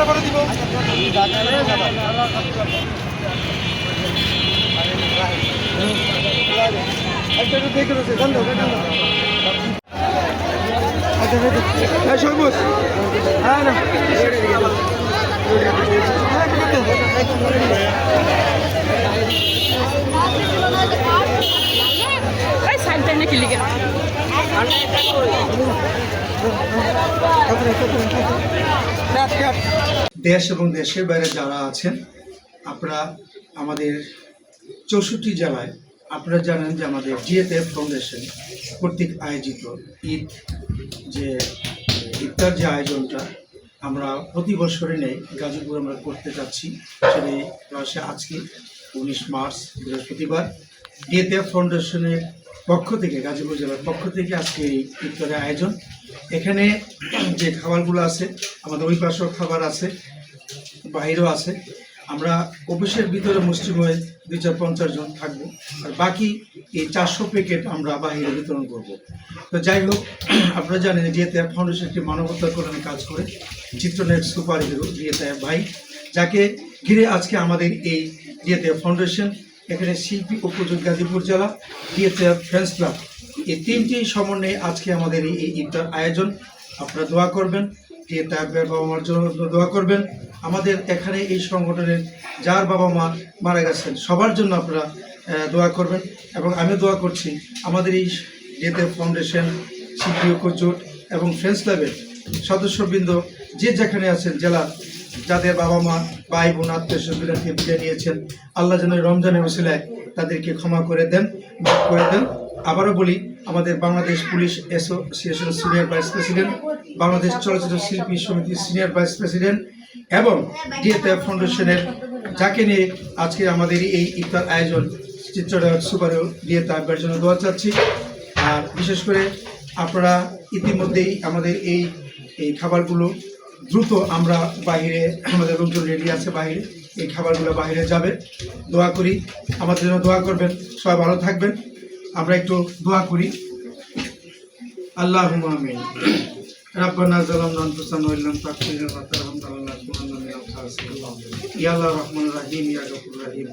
করে দিব। সবুজ হ্যাঁ না দেশ এবং দেশের বাইরে যারা আছেন আপনারা আমাদের 64 জেলায় আপনারা জানেন যে আমাদের জিএফএফ ফাউন্ডেশন কর্তৃক আয়োজিত ঈদ যে ইফতার যে আয়োজনটা আমরা প্রতি বছরে নেই গাজীপুর আমরা করতে যাচ্ছি। সেটি রয়েছে আজকে 19 মার্চ বৃহস্পতিবার জিএফএফ ফাউন্ডেশনের পক্ষ থেকে গাজীপুর জেলার পক্ষ থেকে আজকে এই ইফতারের আয়োজন। এখানে যে খাবারগুলো আছে আমাদের ওই পাশেও খাবার আছে, বাইরেও আছে। আমরা অফিসের ভিতরে মুসলিম হয়ে 250 জন থাকবো, আর বাকি এই 400 প্যাকেট আমরা বাইরে বিতরণ করব। তো যাই হোক, আপনারা জানেন জিএফএফ ফাউন্ডেশন একটি মানবতার কল্যাণে কাজ করে। চিত্রনায়ক সুপার হিরো জিএফএফ ভাই, যাকে ঘিরে আজকে আমাদের এই জিএফএফ ফাউন্ডেশন, এখানে শিল্পী উপযোগ গাজীপুর জেলা, জিএফএফ ফ্রেন্ডস ক্লাব, এই তিনটি সমন্বয়ে আজকে আমাদের এই ইফতার আয়োজন। আপনারা দোয়া করবেন, জিএফএফ বাবা মার জন্য দোয়া করবেন। আমাদের এখানে এই সংগঠনের যার বাবা মা মারা গেছেন সবার জন্য আপনারা দোয়া করবেন। এবং আমি দোয়া করছি আমাদের এই জিএফএফ ফাউন্ডেশন, শিল্পী ঐক্য জোট এবং ফ্রেন্ডস ক্লাবের সদস্যবৃন্দ যে যেখানে আছেন জেলার, যাদের বাবা মা ভাই বোন আত্মীয় স্বজনকে বিদায় নিয়েছেন, আল্লাহ যেন রমজানের ওসিলায় তাদেরকে ক্ষমা করে দেন, মাফ করে দেন। আবারও বলি, আমাদের Bangladesh police association senior vice president, Bangladesh চলচ্চিত্র শিল্পী সমিতির সিনিয়র ভাইস প্রেসিডেন্ট এবং জিএফএফ ফাউন্ডেশনের, যাকে নিয়ে আজকে আমাদের এই ইফতার আয়োজন, চিত্রনায়ক সুপার জিএফএফের জন্য দোয়া চাচ্ছি। আর বিশেষ করে আপনারা ইতিমধ্যেই আমাদের এই খাবারগুলো দ্রুত আমরা বাইরে, আমাদের লোকজন রেডি আছে বাইরে, এই খাবারগুলো বাইরে যাবে। দোয়া করি, আমাদের জন্য দোয়া করবেন, সবাই ভালো থাকবেন। আমরা একটু দোয়া করি। আল্লাহুম্মা আমিন। রাব্বানা যালামনা আনফুসানা ওয়া ইল্লাম তাগফির লানা ওয়া তারহামনা লানাকুনান্না মিনাল খাসিরিন। ইয়া আল্লাহর রহমানির রহিম, ইয়া গফুর রহিম।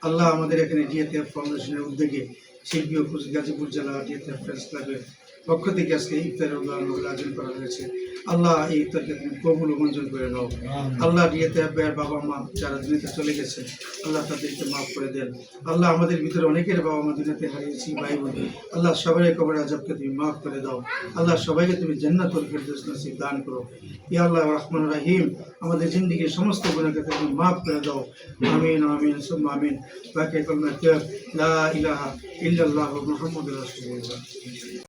আল্লাহ, আমাদের এখানে জিএফএফ ফাউন্ডেশনের উদ্যোগে শিল্পী ও গাজীপুর জেলা জিএফএফ ফ্রেন্ডস ক্লাবের পক্ষ থেকে আজকে ইফতারের আয়োজন করা হয়েছে। আল্লাহ, এই ইফতারকে তুমি কবুল ও মঞ্জুর করে নাও। আল্লাহ, জিএফএফ এর বাবা মা যারা দুনিয়াতে চলে গেছে, আল্লাহ তাদেরকে মাফ করে দেন। আল্লাহ, আমাদের ভিতরে অনেকের বাবা মা দুনিয়াতে হারিয়েছি, ভাই বোন, আল্লাহ সবাই কবরের আযাবকে তুমি মাফ করে দাও। আল্লাহ, সবাইকে তুমি জান্নাতুল ফেরদৌস নসিব দান করো। ইয়া আল্লাহ রহমানুর রহিম, আমাদের জিন্দেগির সমস্ত গুনাহকে তুমি মাফ করে দাও। আমিন আমিন সুম্মা আমিন। বাকি কালিমাত লা ইলাহা ইল্লাল্লাহু মুহাম্মাদুর রাসূলুল্লাহ।